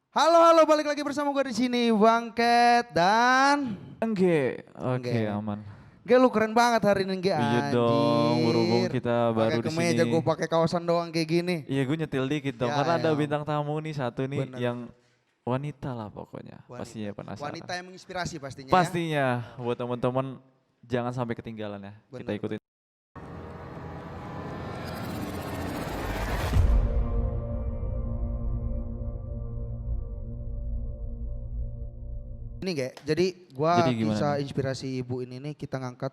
Halo, halo, balik lagi bersama gue di sini, Bang Ket dan Engge, oke Engge. aman. Engge, lu keren banget hari ini, Engge, Iya dong, berhubung anjir. kita baru Pakai di sini. kemeja, gue pakai kawasan doang kayak gini. Iya gue nyetil dikit dong, Ya, karena ada ya, bintang tamu nih satu nih bener. yang wanita lah pokoknya. Wanita, Pastinya penasaran. wanita yang menginspirasi pastinya ya. Pastinya buat teman-teman jangan sampai ketinggalan ya. Kita Bener, ikutin. bener. Ini kayak, jadi gua Jadi gimana kisah nih? inspirasi ibu ini nih kita ngangkat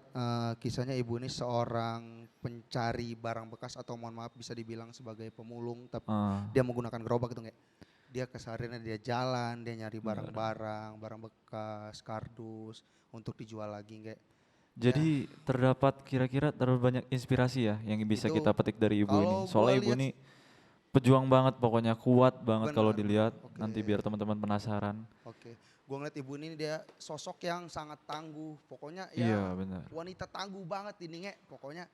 kisahnya ibu ini seorang pencari barang bekas atau mohon maaf bisa dibilang sebagai pemulung, tapi Ah, dia menggunakan gerobak gitu kayak. Dia kesehariannya dia jalan, dia nyari bener. barang-barang, barang bekas, kardus untuk dijual lagi kayak. Ya, Jadi terdapat kira-kira terlalu banyak inspirasi ya yang bisa itu kita petik dari ibu ini. kalau gua Soalnya ibu lihat ini pejuang banget pokoknya, kuat banget kalau benar. dilihat. Oke. Nanti biar teman-teman penasaran. Oke. Gua ngeliat ibu ini dia sosok yang sangat tangguh. Pokoknya ya Iya benar. wanita tangguh banget ini nge. Pokoknya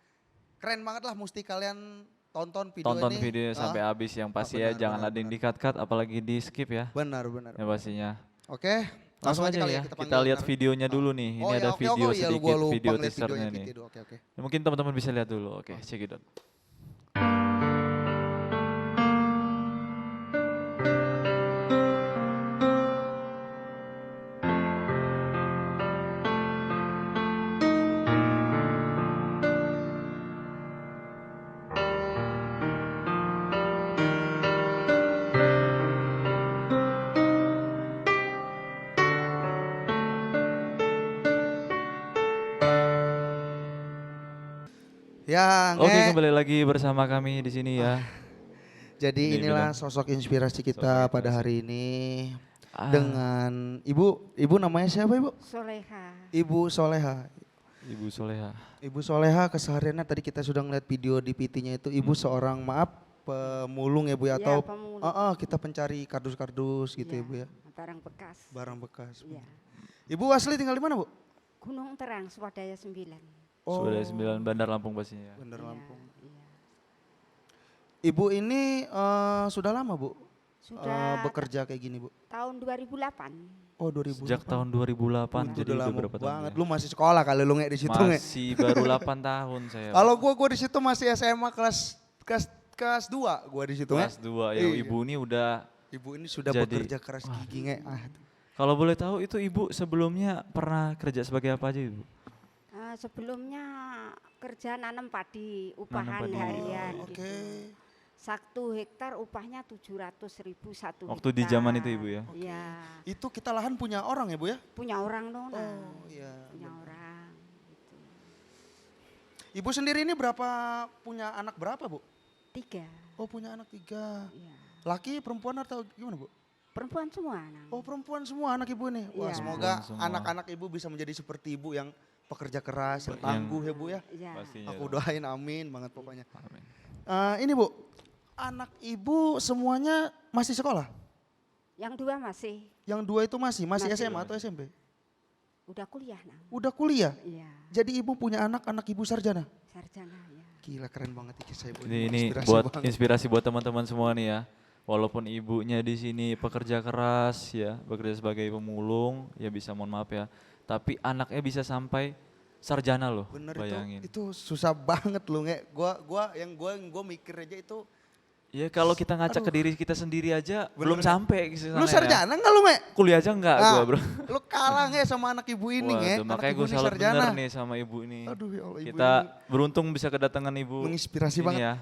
keren banget lah mesti kalian tonton video Tonton ini. videonya sampai habis yang pasti ya, Benar, jangan benar, ada yang benar. di-cut-cut apalagi di skip ya, Benar, benar, ya benar. pastinya. Oke, Langsung langsung aja aja kali ya ya, kita kita panggil lihat ntar. videonya Ah. dulu nih, ini Oh ada ya, oke, video oke, ya sedikit, gua lupa video ngeliat videonya teasernya nih. gitu. Oke, oke. Ya, mungkin teman-teman bisa lihat dulu, oke, check it out. Ya, Oke, nge. kembali lagi bersama kami di sini Ah, ya. jadi Ini inilah dengan sosok inspirasi sosok kita pada inspirasi. hari ini Ah, dengan ibu namanya siapa ibu? Soleha. Ibu Soleha. Ibu Soleha. Ibu Soleha kesehariannya tadi kita sudah ngeliat video di PT-nya itu ibu Mm-mm. seorang maaf pemulung ya bu ya Ya, atau pemulung. kita pencari kardus-kardus gitu ya Ya, bu ya, barang bekas. barang bekas. Ya. Ibu asli tinggal di mana bu? Gunung Terang, Swadaya 9. Sudah 9 Bandar Lampung pastinya ya. Bandar Iya, Lampung. iya. Ibu ini sudah lama bu Sudah bekerja kayak gini bu? tahun 2008. Oh 2008. Sejak tahun 2008, Itu jadi udah udah lama berapa tahun banget. ya? Lu masih sekolah kali lu nge di situ nge. Masih baru 8 tahun saya. Kalau Pak. gua di situ masih SMA kelas 2 gua di situ nge. Kelas 2 ya, Iya. ibu ini udah. Ibu ini sudah Jadi, bekerja keras gigi nge. Kalau boleh tahu itu ibu sebelumnya pernah kerja sebagai apa aja ibu? Sebelumnya kerja nanam padi, upahan padi. harian Oke. gitu. 1 hektar upahnya 700.000 1 Waktu di hektar. zaman itu ibu ya? Iya, Itu kita lahan punya orang ya bu ya? punya orang nona. Oh iya. Punya orang. Gitu. Ibu sendiri ini punya anak berapa bu? 3. Oh punya anak 3. Iya. Laki perempuan atau gimana bu? Perempuan semua. Nang. Oh perempuan semua anak ibu ini. Wah Iya. semoga Perempuan semua. anak-anak ibu bisa menjadi seperti ibu yang pekerja keras, yang Yang- tangguh ya bu ya. Iya. Pastinya. Aku dong. doain amin banget pokoknya. Amin. Ini bu, anak ibu semuanya masih sekolah? Yang 2 masih Yang 2 itu masih Masih. SMA atau SMP? udah kuliah nang. Udah kuliah? Iya, Jadi ibu punya anak ibu sarjana? sarjana ya. Gila keren banget ini saya bu. Ini Inspirasi buat banget. inspirasi buat teman-teman semua nih ya. Walaupun ibunya di sini pekerja keras ya, bekerja sebagai pemulung, ya bisa mohon maaf ya. Tapi anaknya bisa sampai sarjana loh, Bener bayangin. itu susah banget loh nge. Gua mikir aja itu. Ya kalau kita ngaca Aduh. ke diri kita sendiri aja Bener, belum Nge. sampai ke sana Lu ya. sarjana enggak lu nge? Kuliah aja enggak Ah, gua bro. Lu kalah nge sama anak ibu ini nge. Waduh, Anak makanya ibu gue ini salut sarjana. bener nih sama ibu ini. Aduh ya Allah ibu Kita ini beruntung bisa kedatangan ibu menginspirasi ini banget. ya.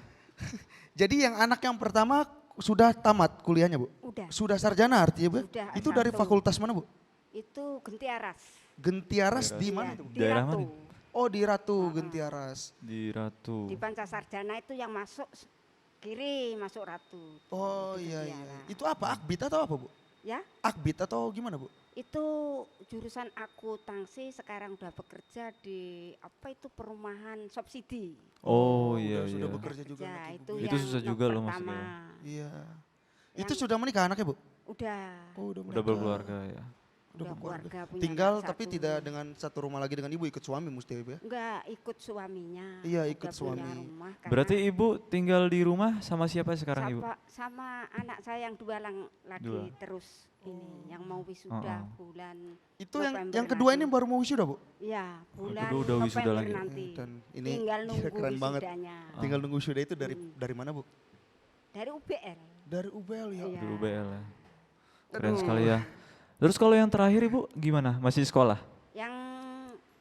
Jadi yang anak yang pertama sudah tamat kuliahnya bu? Udah. Sudah sarjana artinya bu? Sudah, Itu dari S1. fakultas mana bu? Itu Gentiaras. Gentiaras Daerah. di Iya, mana itu? Bu? Di Daerah Ratu. mana? Oh di Ratu Ah, ah. Gentiaras. Di Ratu. Di Pancasarjana itu yang masuk kiri masuk Ratu. Oh Itu iya iya. Gentiaras. Itu apa? Akbit atau apa bu? Ya, Akbit atau gimana bu? itu jurusan akuntansi sekarang udah bekerja di apa itu perumahan subsidi. Oh iya sudah iya. bekerja juga Ya, anak itu ibu. Itu yang susah nok juga loh pertama. masuknya. Iya. Yang- Itu sudah menikah anaknya bu? Udah. Oh udah Udah menikah. berkeluarga ya. udah keluarga punya Tinggal anak tapi satu. tidak dengan satu rumah lagi dengan ibu, ikut suami mesti ya, Bu ya? Enggak, ikut suaminya. Iya, Udah ikut punya suami. rumah, Berarti karena ibu tinggal di rumah sama siapa sekarang ibu? sama anak saya yang dua lagi Dua. terus ini yang mau wisuda bulan Itu November yang kedua ini nanti. baru mau wisuda, Bu? Ya, bulan kedua udah wisuda November lagi. nanti. Dan ini Tinggal nunggu keren banget. wisudanya. Tinggal nunggu wisuda itu dari mana, Bu? Dari UBL. Dari UBL ya. Iya. Di UBL ya. Keren sekali ya. Terus kalau yang terakhir ibu gimana? Masih sekolah? Yang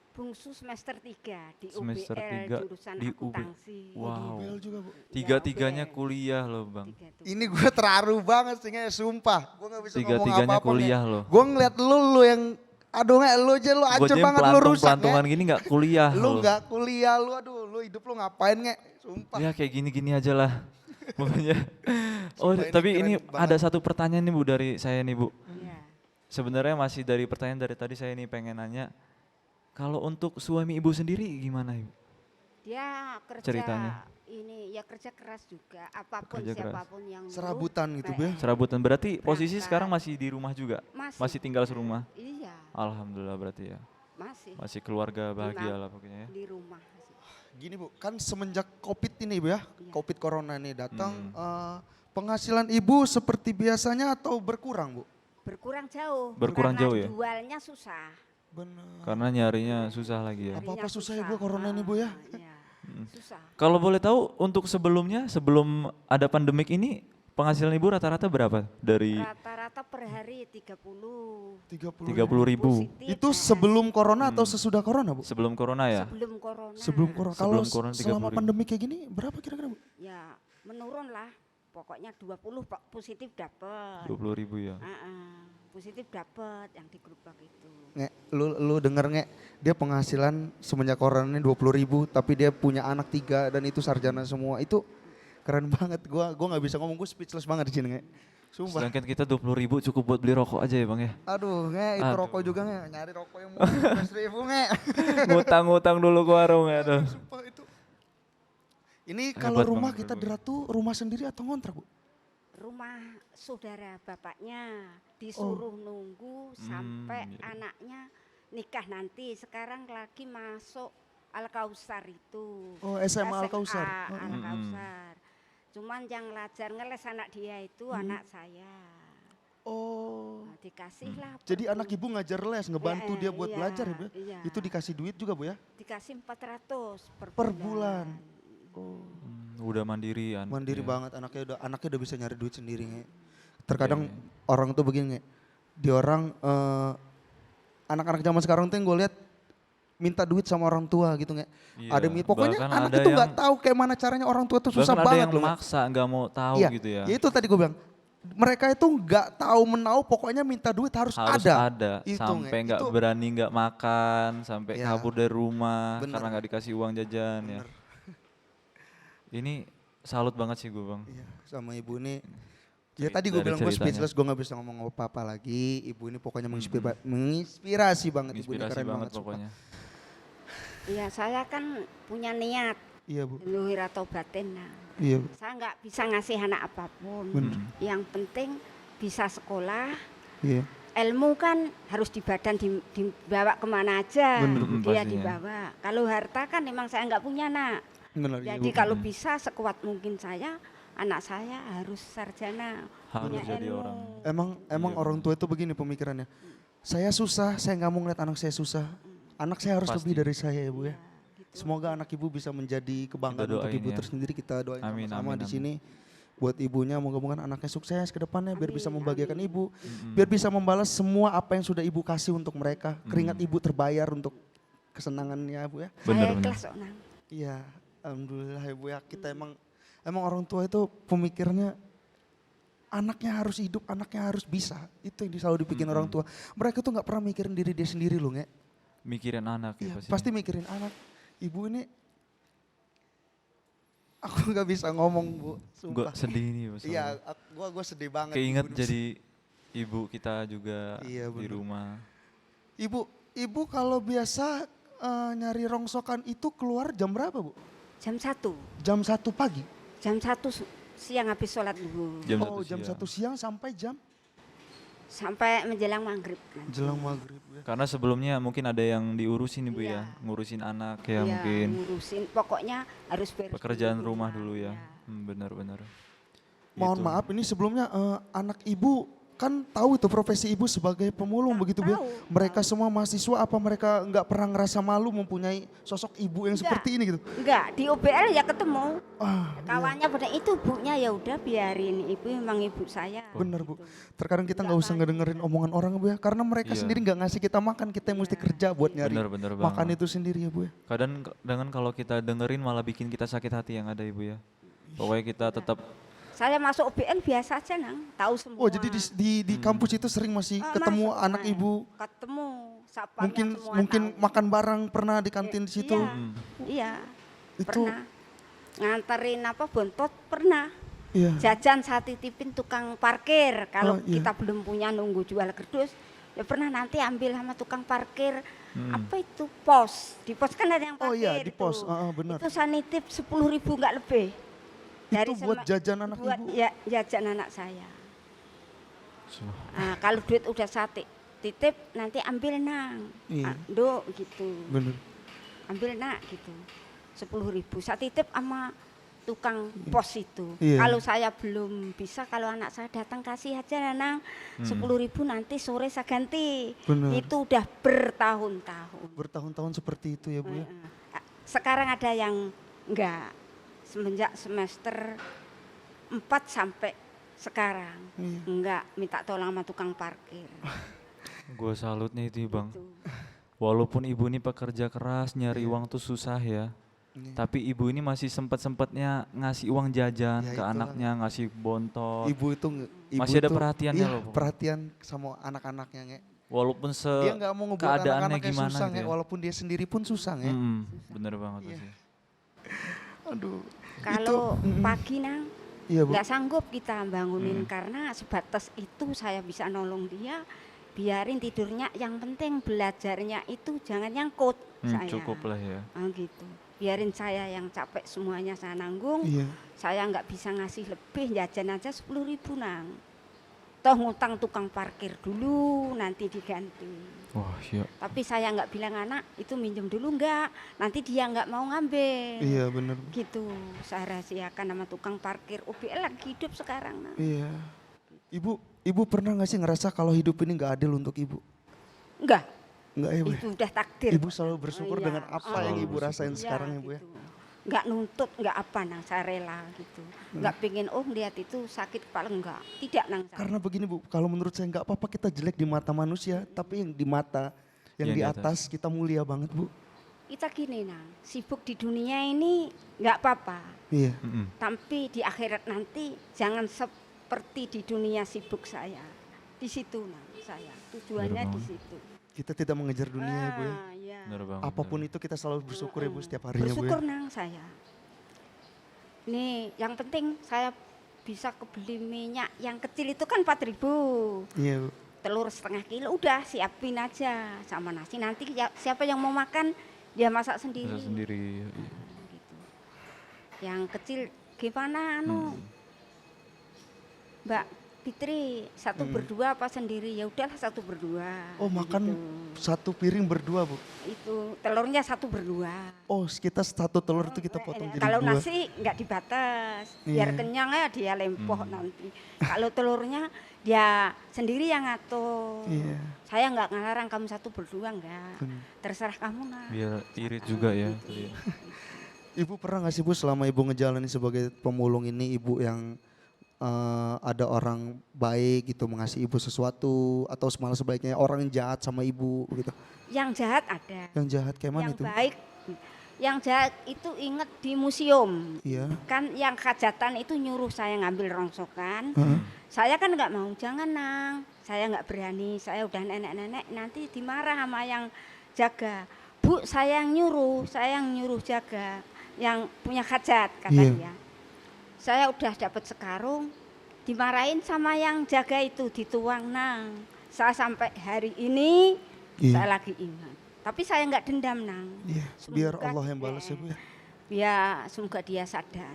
bungsu semester 3 di Semester UBL 3 jurusan di UB. akuntansi. Wow. UBL juga, Bu. Tiga-tiganya UBL. kuliah loh bang. Tiga tuh. Ini gue terharu banget sih, sumpah. Gue gak bisa ngomong Tiga-tiganya apa-apa. kuliah loh. Gue ngeliat lu yang, aduh nge, lu aja lu Gue hancur aja banget, lu rusak pelantungan nge. gini nggak kuliah Lu loh. gak kuliah, lu aduh, lu hidup lu ngapain nge, sumpah. Ya kayak gini-gini aja lah. Pokoknya. Oh Sumpah ini tapi keren ini banget. ada satu pertanyaan nih bu dari saya nih bu. Iya. Sebenarnya masih dari pertanyaan dari tadi saya nih pengen nanya. Kalau untuk suami ibu sendiri gimana ibu? Dia kerja Ceritanya. ini ya kerja keras juga, apapun Kerja keras. siapapun yang nyuruh, Serabutan gitu, Bu ya. Serabutan berarti posisi Berangkat. sekarang masih di rumah juga? Masih tinggal serumah? Iya, Alhamdulillah berarti ya. masih keluarga bahagia lah pokoknya ya. di rumah. Gini Bu, kan semenjak COVID ini Bu ya, Iya. COVID corona ini datang, penghasilan ibu seperti biasanya atau berkurang Bu? Berkurang jauh. Berkurang karena jauh ya? Jualnya susah. Benar. Karena nyarinya susah lagi ya. Apa-apa Harinya susah ya, Bu, corona ini, Bu, ya? Iya, susah. Kalau boleh tahu untuk sebelumnya, sebelum ada pandemik ini penghasilan ibu rata-rata berapa? Dari Rata-rata per hari 30. 30.000 Positif, Itu kan? sebelum corona atau sesudah corona Bu? sebelum corona ya? Sebelum corona. Sebelum corona. Kalau Sebelum corona selama 30.000. pandemi kayak gini berapa kira-kira Bu? Ya menurun lah. Pokoknya 20 positif dapat. 20.000 ya. Positif dapat yang di gerobak itu. Nge, lu denger nge, dia penghasilan semenjak corona ini 20.000 tapi dia punya anak 3 dan itu sarjana semua. Itu keren banget, gua nggak bisa ngomong, gue speechless banget di sini nge. Sumpah. Sedangkan kita 20.000 cukup buat beli rokok aja ya bang ya. Aduh nge, itu Aduh. rokok juga nge, nyari rokok yang murah 15.000 nge. Ngutang-ngutang dulu ke warung ya tuh. Sumpah itu. Ini kalau Hebat rumah banget, kita Bu. Dratu rumah sendiri atau ngontrak Bu? Rumah saudara bapaknya disuruh nunggu sampai iya. anaknya nikah nanti. Sekarang lagi masuk Al-Kausar itu. Oh SMA Al-Kausar. Al-Kausar. Cuman yang ngajar ngeles anak dia itu anak saya. Oh. Nah, dikasih lah. Jadi per anak ibu ngajar les, ngebantu dia buat iya, belajar ya Bu? ya? iya. Itu dikasih duit juga Bu ya? Dikasih 400 Per bulan. Oh. Udah mandiri ya. Mandiri banget anaknya udah bisa nyari duit sendiri nge. Terkadang Iya. orang tuh begini nge, di orang anak-anak zaman sekarang tuh yang gue lihat minta duit sama orang tua gitu nge. Iya, Ada pokoknya bahkan anak ada itu nggak yang- tahu kayak mana caranya orang tua tuh susah Bahkan ada banget yang loh. Nge. maksa nggak mau tahu Iya, gitu ya. ya itu tadi gue bilang. Mereka itu nggak tahu menau, pokoknya minta duit harus ada. Itu, sampai Nge. nggak Itu- berani nggak makan, sampai Ya. kabur dari rumah Bener. karena nggak dikasih uang jajan ya. Bener. Ini salut banget sih gue bang. Iya, sama ibu ini. Ya Ceri- tadi gue dari bilang gue ceritanya. speechless, gue nggak bisa ngomong apa-apa lagi. Ibu ini pokoknya menginspirasi banget. Ibu ini Inspirasi keren banget banget. sumpah. pokoknya. Iya, saya kan punya niat Iya Bu. luhur atau batin. Nah, Iya Bu. saya nggak bisa ngasih anak apapun. Bener. Yang penting bisa sekolah. Iya. Ilmu kan harus di badan dibawa kemana aja. Bener, Dia pastinya. dibawa. Kalau harta kan memang saya nggak punya nak. Benar, iya, Jadi Bu. kalau bisa sekuat mungkin saya, anak saya harus sarjana, Harus punya jadi ilmu. orang. Emang Iya, orang tua itu begini pemikirannya. Saya susah, saya nggak mau ngeliat anak saya susah. Anak saya harus Pasti. lebih dari saya ya Bu ya. Gitu. Semoga anak ibu bisa menjadi kebanggaan Kita untuk doain ibu ya. tersendiri. Kita doain Amin, sama-sama amin, di amin. sini. Buat ibunya, moga-moga anaknya sukses ke depannya biar bisa Amin, membahagiakan amin. ibu. Biar bisa membalas semua apa yang sudah ibu kasih untuk mereka. Keringat ibu terbayar untuk kesenangannya Bu ya. Bener, Saya bener. ikhlas kok, Nang. Iya, alhamdulillah ya Bu ya. Kita emang orang tua itu pemikirannya anaknya harus hidup, anaknya harus bisa. Itu yang selalu dipikirin orang tua. Mereka tuh nggak pernah mikirin diri dia sendiri loh, nge. Mikirin anak ya Iya, pasti mikirin anak. Ibu ini, aku nggak bisa ngomong Bu, Gue sumpah. sedih nih Mas. Iya, gua sedih banget. Keinget Ibu. jadi ibu kita juga Iya, di bener. rumah. Ibu kalau biasa nyari rongsokan itu keluar jam berapa Bu? Jam 1, Jam 1 pagi? jam 1 siang habis sholat dulu. Jam Oh, 1 jam siang. 1 siang sampai jam sampai menjelang maghrib. Jelang maghrib ya. Karena sebelumnya mungkin ada yang diurusin Ibu ya, Iya. ngurusin anak Iya, ya mungkin. ngurusin, pokoknya harus beres Pekerjaan dulu rumah dulu ya. Iya. Benar-benar. Mohon Gitu. maaf ini sebelumnya anak ibu kan tahu itu profesi ibu sebagai pemulung begitu Bu ya. Tahu, Mereka semua mahasiswa apa mereka nggak pernah ngerasa malu mempunyai sosok ibu yang Enggak. seperti ini gitu? Enggak, di OBL ya ketemu. Ah, Kawannya pada itu bunya ya udah biarin, ibu memang ibu saya. bener Bu. gitu. Terkadang kita nggak usah Nggak ngedengerin omongan orang Bu ya. Karena mereka Iya. sendiri nggak ngasih kita makan, kita yang mesti kerja buat nyari Benar-benar makan banget. itu sendiri ya Bu ya. Kadang dengan kalau kita dengerin malah bikin kita sakit hati yang ada Ibu ya. Pokoknya kita tetap Saya masuk OBL biasa aja nang, tahu semua. Oh jadi di kampus itu sering masih ketemu masuk, anak Mas. ibu. Ketemu, sapanya Mungkin semua mungkin tahu. makan bareng pernah di kantin di situ. Iya, iya, Itu pernah. Nganterin apa bontot pernah. iya. Jajan saya titipin tukang parkir. Kalau Oh, iya. kita belum punya nunggu jual kerdus, ya pernah nanti ambil sama tukang parkir. Apa itu pos? Di pos kan ada yang Oh parkir. iya di pos, tuh. benar. Itu saya nitip 10.000 nggak lebih. Itu buat jajan anak buat ibu. ya, jajan anak saya. Nah, kalau duit udah saya titip nanti ambil nang. Iya. Dok gitu. Bener. Ambil nak gitu. 10.000 saya titip sama tukang pos itu. Iya. Kalau saya belum bisa, kalau anak saya datang kasih aja nang 10.000 nanti sore saya ganti. Benar. Itu udah bertahun-tahun. Bertahun-tahun seperti itu ya Bu ya. Sekarang ada yang enggak, semenjak semester 4 sampai sekarang Iya. enggak minta tolong sama tukang parkir. gue salutnya itu Bang. Tuh. Walaupun ibu ini pekerja keras, nyari uang tuh susah ya. Iya. Tapi ibu ini masih sempat-sempatnya ngasih uang jajan Ya, ke itulah. anaknya, ngasih bontot. Ibu itu Masih ada itu- perhatiannya iya, loh, Bu. perhatian sama anak-anaknya nge. Walaupun Dia nggak mau ngebuat keadaannya anak-anaknya gimana susah gitu nge, ya. walaupun dia sendiri pun susah nge. Bener banget Iya. sih. Aduh. Kalau mm-mm. pagi nang Iya Bu. nggak sanggup kita bangunin karena sebatas itu saya bisa nolong dia, biarin tidurnya, yang penting belajarnya itu jangan nyangkut saya. Cukup lah ya. Gitu. Biarin saya yang capek semuanya saya nanggung. Iya. Saya nggak bisa ngasih lebih, jajan aja 10.000 nang. Toh ngutang tukang parkir dulu, nanti diganti. Wah iya. Tapi saya nggak bilang anak itu minjem dulu nggak, nanti dia nggak mau ngambil. Iya bener. Gitu, saya rahasiakan sama tukang parkir. UBL lagi hidup sekarang. Nah. Iya. Ibu pernah nggak sih ngerasa kalau hidup ini nggak adil untuk ibu? Enggak, Enggak ya Bu? itu udah takdir. Ibu selalu bersyukur Iya. dengan apa Selalu yang ibu bersyukur. rasain sekarang ya Bu ya? gitu. Nggak nuntut, nggak apa nang, saya rela gitu. Nggak pengen lihat itu sakit kepala, enggak. Tidak nang saya. Karena begini Bu, kalau menurut saya nggak apa-apa kita jelek di mata manusia, tapi yang di mata yang di atas kita mulia banget Bu. Kita gini nang, sibuk di dunia ini nggak apa-apa. Iya. Tapi di akhirat nanti jangan seperti di dunia sibuk saya. Di situ nang saya, tujuannya Bener di banget. situ. Kita tidak mengejar dunia ya Bu ya. Iya. Bener banget. Apapun itu kita selalu bersyukur ya Bu setiap harinya Bu Bersyukur ya. nang saya. Nih, yang penting saya bisa kebeli minyak yang kecil itu kan 4.000. Iya Bu. Telur setengah kilo udah siapin aja sama nasi, nanti siapa yang mau makan dia masak sendiri. Bisa sendiri. Iya. Gitu. Yang kecil gimana Mbak Fitri, satu berdua apa sendiri? Ya udahlah satu berdua. Oh makan gitu. satu piring berdua Bu. Itu telurnya satu berdua. Oh kita satu telur itu kita potong jadi Kalau dua. nasi nggak dibatas, biar Iya. kenyang ya dia lempoh nanti. Kalau telurnya dia sendiri yang ngatur. Iya. Saya nggak ngelarang kamu satu berdua enggak. Bener. Terserah kamu nah. Biar irit juga ya. Gitu. Ibu pernah nggak sih Bu selama ibu ngejalani sebagai pemulung ini ibu yang ada orang baik gitu mengasih ibu sesuatu atau malah sebaliknya orang yang jahat sama ibu gitu. Yang jahat ada. Yang jahat kayak mana Yang itu? baik, yang jahat itu inget di museum. Iya. Kan yang hajatan itu nyuruh saya ngambil rongsokan. Saya kan nggak mau, jangan nang. Saya nggak berani, saya udah nenek-nenek nanti dimarah sama yang jaga. Bu, saya yang nyuruh jaga. Yang punya hajat kata Iya. dia. Saya udah dapat sekarung, dimarahin sama yang jaga itu, dituang nang. Saya sampai hari ini Iya. saya lagi ingat. Tapi saya nggak dendam nang. Iya. Biar Semoga Allah yang balas ya Bu ya. Biar semoga dia sadar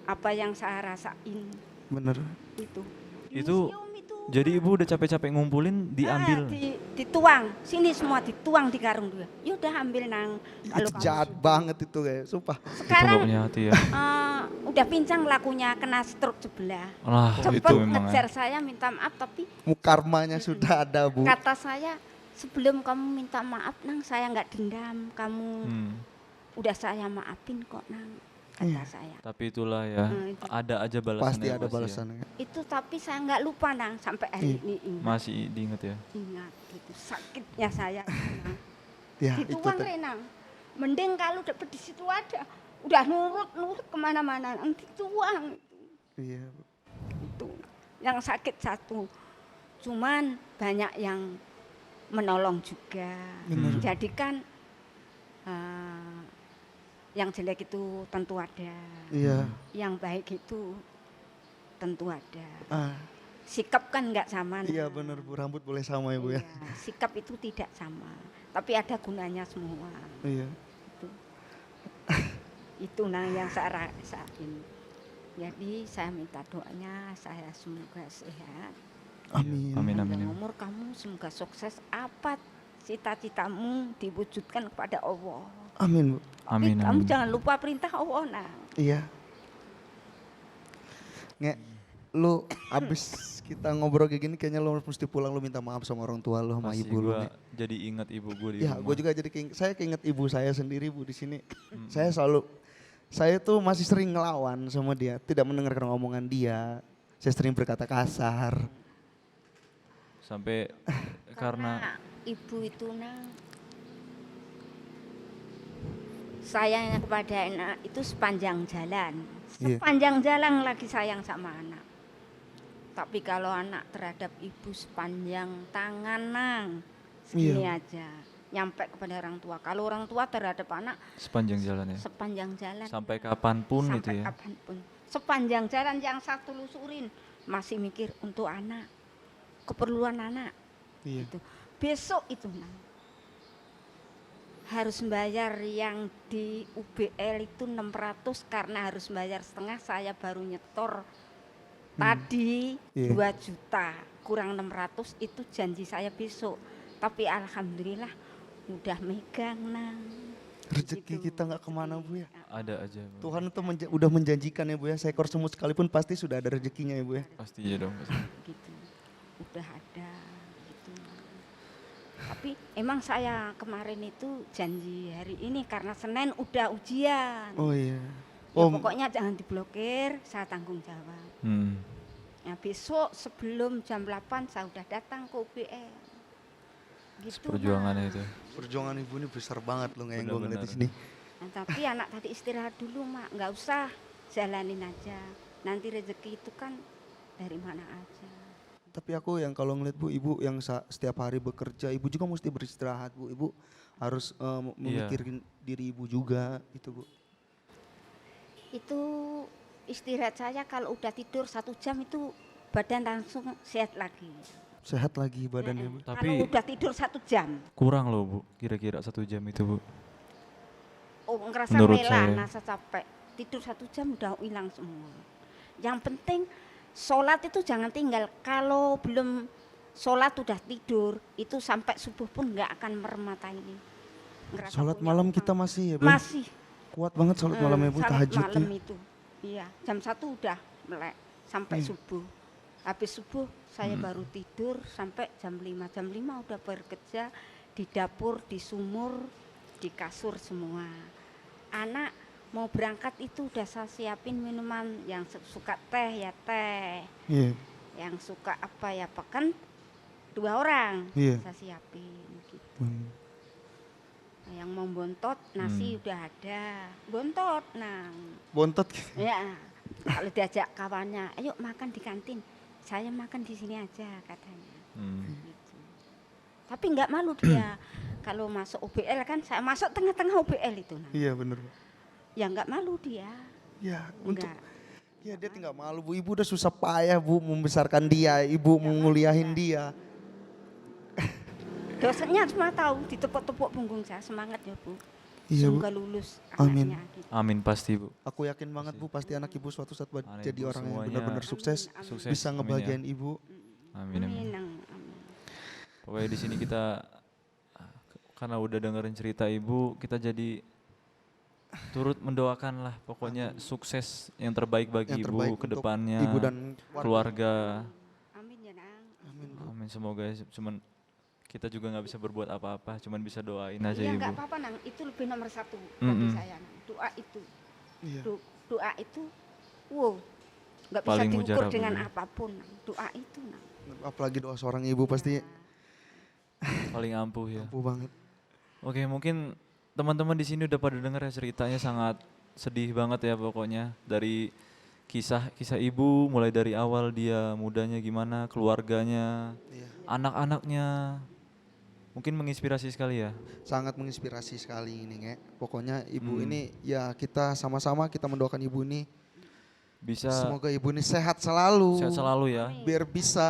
apa yang saya rasain Bener. itu. Di Itu- museum itu. Jadi ibu udah capek-capek ngumpulin diambil. Dituang, sini semua dituang di karung dua. Ya udah ambil nang. Kalau Itu kamu jahat sudah. banget itu kayak, sumpah. Itu nggak Sekarang punya hati ya. udah pincang lakunya kena stroke sebelah. Lah Oh, itu Cepet memang ngejar ya. saya minta maaf tapi Karmanya sudah ada Bu. kata saya sebelum kamu minta maaf nang saya nggak dendam kamu udah saya maafin kok nang kata saya. Tapi itulah ya, Itu. ada aja balasannya. Pasti ada ya. balasannya. Itu tapi saya nggak lupa nang sampai hari ini ingat. Masih diinget ya. Ingat gitu sakitnya saya nang. Ya, itu Dituang tadi. Renang. Mending kalau dapet di situ ada udah nurut kemana-mana nang dituang. Iya. Itu yang sakit satu. Cuman banyak yang menolong juga. Benar. Jadi kan yang jelek itu tentu ada, Iya. yang baik itu tentu ada. Ah, Sikap kan nggak sama. iya Nah. benar Bu, rambut boleh sama ya Bu ya. Iya, sikap itu tidak sama, tapi ada gunanya semua. Iya. Itu nah yang saya rasain. Jadi saya minta doanya saya semoga sehat. Amin. Amin, Panjang amin. umur kamu semoga sukses apa cita-citamu diwujudkan kepada Allah. Amin Bu. Amin, Tapi kamu amin. jangan lupa perintah Allah nah. Iya. Nge, lu abis kita ngobrol kayak gini kayaknya lu mesti pulang, lu minta maaf sama orang tua lu, sama Pasti ibu lu. gua Nek. jadi ingat ibu gue di Ya, rumah. gue juga jadi saya keinget ibu saya sendiri Bu di sini. Saya tuh masih sering ngelawan sama dia, tidak mendengarkan omongan dia. Saya sering berkata kasar. Sampai karena ibu itu nah sayangnya kepada anak itu sepanjang jalan. Iya. Sepanjang jalan lagi sayang sama anak. Tapi kalau anak terhadap ibu sepanjang tangan nang segini Iya. aja nyampe kepada orang tua. Kalau orang tua terhadap anak sepanjang jalan ya. sepanjang jalan Sampai kapanpun sampai itu ya. kapanpun. Sepanjang jalan yang satu lusurin masih mikir untuk anak, keperluan anak. Iya. Itu. Besok itu nang harus bayar yang di UBL itu 600 karena harus bayar setengah, saya baru nyetor tadi Iya. 2 juta kurang 600 itu janji saya besok, tapi alhamdulillah udah megang nang. Rezeki Gitu. kita nggak kemana Bu ya. Ada aja. Bu. Tuhan itu udah menjanjikan ya Bu ya, seekor semut sekalipun pasti sudah ada rezekinya ya Bu ya. Pasti ya dong. Pasti. Gitu udah ada gitu. Tapi emang saya kemarin itu janji hari ini karena Senin udah ujian. Oh iya. Ya, Oh, pokoknya jangan diblokir, saya tanggung jawab. Nah, besok sebelum jam 8 saya udah datang ke UBL. Gitu. Perjuangannya Mak. itu. perjuangan ibu ini besar banget loh yang gue Benar-benar. ngeliat di sini. Nah, tapi anak tadi istirahat dulu, Mak. Nggak usah, jalanin aja. Nanti rezeki itu kan dari mana aja. Tapi aku yang kalau ngeliat Bu, ibu yang setiap hari bekerja, ibu juga mesti beristirahat Bu. Ibu harus memikirin diri ibu juga itu Bu. Itu istirahat saya kalau udah tidur 1 jam itu badan langsung sehat lagi. Sehat lagi badannya Bu. Tapi- Kalau udah tidur 1 jam, Kurang loh Bu, kira-kira 1 jam itu Bu. oh ngerasa Menurut lelah, saya. ngerasa capek. Tidur 1 jam udah hilang semua. Yang penting sholat itu jangan tinggal. Kalau belum sholat udah tidur, itu sampai subuh pun nggak akan merem mata ini. Ngerasa Sholat punya malam utang. kita masih ya Bu. Masih. Kuat banget sholat malam ya Bu, Salat tahajud malam ya. itu. Iya, jam 1 udah melek sampai subuh. Habis subuh saya baru tidur sampai jam 5. Jam 5 udah bekerja di dapur, di sumur, di kasur semua. Anak mau berangkat itu udah saya siapin minuman yang suka teh ya teh. Iya. Yang suka apa ya pekan 2 orang Iya. saya siapin gitu. Hmm. Yang mau bontot nasi udah ada. Bontot nang. Bontot. Ya, kalau diajak kawannya, ayo makan di kantin. Saya makan di sini aja katanya. Gitu. Tapi nggak malu dia. Kalau masuk UBL kan, saya masuk tengah-tengah UBL itu. Nah. Iya bener Bu. Ya nggak malu dia. Ya untuk Enggak. ya dia tinggal malu Bu. Ibu udah susah payah Bu membesarkan dia, ibu menguliahin dia. Dosennya cuma tahu ditepuk-tepuk punggung saya, semangat ya Bu. Iya Bu. Semoga lulus Amin. anaknya. Gitu. Amin pasti Bu. Aku yakin banget Bu, pasti anak ibu suatu saat Anak jadi ibu orang yang semuanya benar-benar sukses, Sukses. bisa amin ya. ngebahagiain ibu. Amin, amin. Amin, Nang. Amin. Pokoknya di sini kita karena udah dengerin cerita ibu, kita jadi turut mendoakan lah pokoknya sukses yang terbaik bagi Yang ibu terbaik ke untuk depannya, ibu dan keluarga. Amin ya, Nang. Amin, Bu. Amin, semoga cuman kita juga nggak bisa berbuat apa-apa, cuman bisa doain aja Iya ibu. nggak apa-apa, Nang. Itu lebih nomor satu bagi Mm-mm. saya, Nang. Doa itu. Iya. Doa itu, wow, nggak bisa Paling diukur mujarab dengan ini. apapun. Nang. Doa itu, Nang. Apalagi doa seorang ibu pasti Paling ampuh ya. ampuh banget. Oke, mungkin teman-teman di sini udah pada denger ya ceritanya sangat sedih banget ya pokoknya dari kisah ibu mulai dari awal dia mudanya gimana, keluarganya, Iya. anak-anaknya. Mungkin menginspirasi sekali ya. Sangat menginspirasi sekali ini, Nge. Pokoknya ibu Hmm. ini ya kita sama-sama kita mendoakan ibu ini. Bisa Semoga ibu ini sehat selalu. sehat selalu ya. Amin. Biar bisa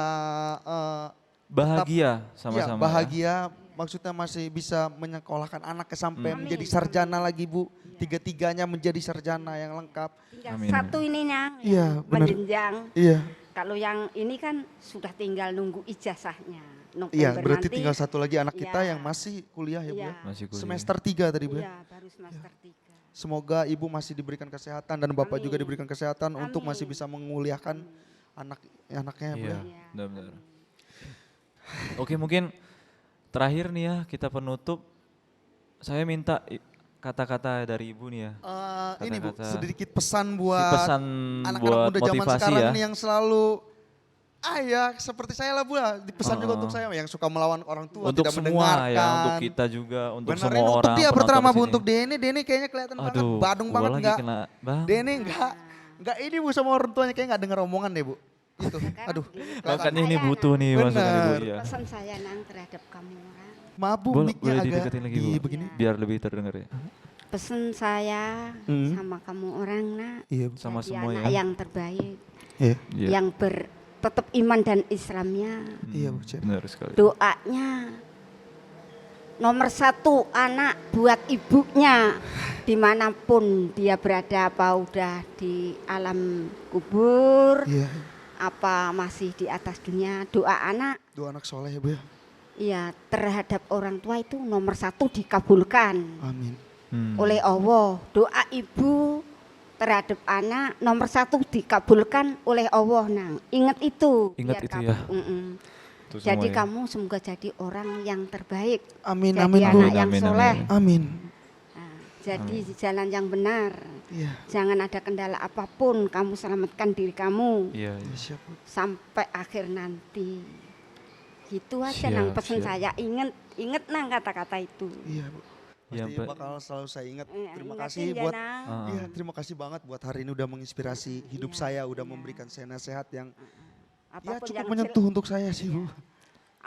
Bahagia ya, sama-sama ya. bahagia. Maksudnya masih bisa menyekolahkan anaknya sampai Amin. menjadi sarjana lagi, Bu. Tiga-tiganya menjadi sarjana yang lengkap. Tinggal Amin, satu ini, Nang. Iya, yang benar. menjenjang. Iya. Kalau yang ini kan sudah tinggal nunggu ijazahnya. Iya, November berarti nanti, tinggal satu lagi anak kita Iya. yang masih kuliah ya, Bu ya. Iya. Masih kuliah. Semester 3 tadi, Bu ya. Iya, baru semester 3. Semoga ibu masih diberikan kesehatan dan bapak juga Amin. diberikan kesehatan untuk masih Amin. bisa menguliahkan anaknya ya, Bu Iya, ya. Iya. benar-benar. Oke, mungkin terakhir nih ya kita penutup. Saya minta kata-kata dari ibu nih ya. Ini Bu, Kata-kata- sedikit pesan buat Pesan anak-anak buat muda zaman motivasi sekarang ya. ini yang selalu ya seperti saya lah Bu ya. Dipesan juga Oh. untuk saya yang suka melawan orang tua, Untuk tidak semua mendengarkan. ya, untuk kita juga, untuk Benar, semua ini orang. untuk dia penonton pertama di Bu, sini. untuk Deni kayaknya kelihatan banget Aduh, badung gua banget lagi enggak. kena bang. Deni enggak ini Bu sama orang tuanya kayak enggak dengar omongan deh Bu. Itu. Sekarang Aduh. gini, Makanya pesan ini saya, butuh Nang. nih Benar. masukan ibu ya. Pesan saya, Nang, terhadap kamu orang. Maaf Bu, Boleh, mic-nya boleh agak dideketin lagi bu, begini. biar lebih terdengar ya. Pesan saya Hmm. sama kamu orang, Nak. Iya Bu. Sama Jadi semua anak ya. yang terbaik, Iya. Iya. yang tetap iman dan Islamnya. Iya, Bu, Cep. Benar sekali. Doanya nomor satu anak buat ibunya dimanapun dia berada, apa udah di alam kubur, Iya. apa masih di atas dunia, doa anak Dua anak soleh ya Bu ya. ya terhadap orang tua itu nomor satu dikabulkan Amin. oleh Allah. Doa ibu terhadap anak nomor satu dikabulkan oleh Allah, Nang. Ingat itu. Ingat biar itu kamu- ya. Mm-mm. Itu semua Jadi ya. kamu semoga jadi orang yang terbaik. Amin, Jadi amin Bu. anak yang Amin, soleh. amin. Amin. Nah, jadi di jalan yang benar. Iya. Jangan ada kendala apapun, kamu selamatkan diri kamu Iya, iya. Iya, siap Bu. sampai akhir nanti. Gitu aja, Siap, Nang, pesan siap. saya. Ingat Nang kata-kata itu. Iya Bu. Iya, Pasti Pak. bakal selalu saya ingat. Terima Ingatin kasih ya, buat Nang. Iya, terima kasih banget buat hari ini udah menginspirasi hidup Iya, saya, udah iya. memberikan saya nasihat yang ya Apapun cukup yang menyentuh untuk saya sih Bu.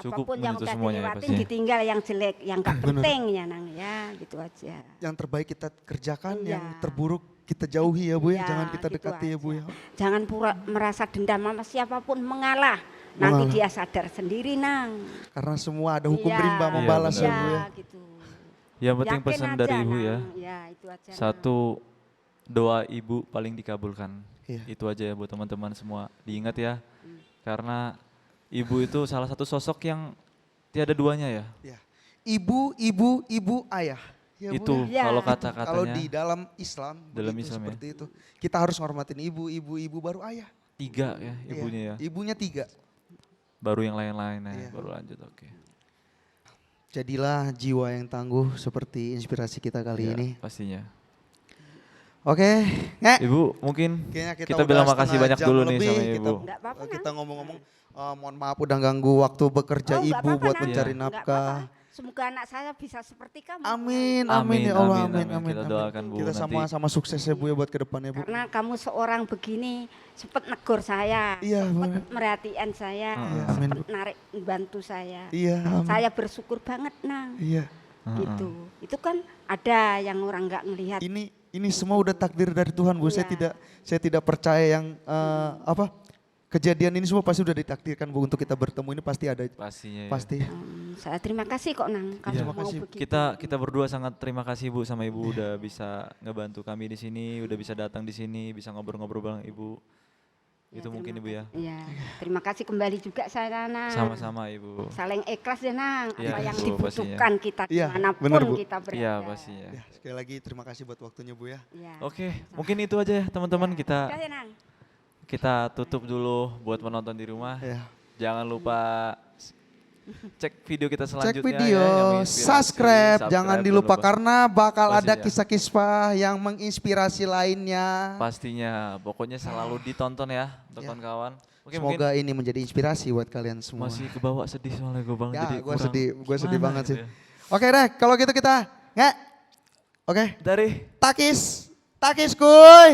Cukup apapun yang menyentuh udah semuanya ya dilewatin pastinya. ditinggal yang jelek, yang gak Bener. penting ya, Nang, ya, gitu aja. Yang terbaik kita kerjakan, Iya. yang terburuk kita jauhi ya Bu ya. Iya, Jangan kita gitu dekati ya Bu aja. ya. Jangan pura merasa dendam sama siapapun, mengalah. Nanti Mengalah. dia sadar sendiri, Nang. Karena semua ada hukum Iya, rimba Iya, membalas ya benar. Bu ya. gitu. Yang penting Yakin pesan aja, dari ibu ya. Nang. Ya, itu aja. Nang. Satu, doa ibu paling dikabulkan. Iya. Itu aja ya buat teman-teman semua. Diingat ya. Karena ibu itu salah satu sosok yang tiada duanya ya. Ya. Ibu, ayah. Ya, Bu, Itu ya. Ya. kalau Kalau kata-katanya di dalam Islam, Dalam begitu, Islam ya. seperti itu. Kita harus hormatin ibu baru ayah. tiga ya Iya. ibunya ya. Ibunya 3. Baru yang lain-lain ya, Iya. baru lanjut oke. Jadilah jiwa yang tangguh seperti inspirasi kita kali Iya, ini. pastinya. Oke, Nge. Ibu mungkin Kayaknya kita udah bilang makasih setengah banyak jam dulu nih lebih, sama kita, ibu. Nggak apa-apa, kita Nang. ngomong-ngomong, mohon maaf udah ganggu waktu bekerja Oh, nggak ibu apa-apa, buat Nang. mencari Iya. Nggak nafkah. apa-apa. Semoga anak saya bisa seperti kamu. Amin, Nang. amin ya Allah, amin, amin. amin. Kita amin. doakan, Bu, Kita nanti. sama-sama sukses ya Bu ya buat kedepannya Bu. Karena kamu seorang begini, sempat negur saya, Iya, sempat bener. merhatiin saya, Iya, amin, sempat narik bantu saya. Iya, amin. Saya bersyukur banget, Nang. Iya. Gitu. Itu kan ada yang orang nggak ngelihat. Ini semua udah takdir dari Tuhan Bu. Iya. Saya tidak percaya yang kejadian ini semua pasti udah ditakdirkan Bu untuk kita bertemu ini pasti ada. Pastinya ya. Pasti. Saya terima kasih kok, Nang. Kamu Iya. mau Terima kasih. begitu. Kita berdua sangat terima kasih Bu sama Ibu udah bisa ngebantu kami di sini, udah bisa datang di sini, bisa ngobrol-ngobrol bareng Ibu. Itu mungkin Ibu ya. Iya, terima kasih kembali juga saya Nang. Sama-sama Ibu. Saling ikhlas ya Nang, Iya, apa yang Bu, dibutuhkan kita Iya, dimanapun benar, Bu. kita berada. Iya pastinya. Ya, sekali lagi terima kasih buat waktunya Bu ya. Iya. Oke, mungkin itu aja ya teman-teman, Terima kita kasih Nang. tutup dulu buat menonton di rumah. Ya. Jangan lupa cek video kita Cek selanjutnya video, ya, yang menginspirasi. subscribe, jangan Jangan dilupa lupa. karena bakal ada Pastinya. kisah-kisah yang menginspirasi lainnya. Pastinya, pokoknya selalu ditonton ya untuk Ya. kawan-kawan. Oke, Semoga ini menjadi inspirasi buat kalian semua. masih kebawa sedih soalnya gue bang. Ya, Jadi gue kurang sedih, gimana banget gitu sih. ya. Oke deh, kalau gitu kita Oke, Dari takis kuy.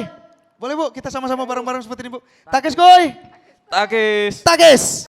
Boleh Bu, kita sama-sama bareng-bareng seperti ini Bu. Takis kuy, Takis. takis.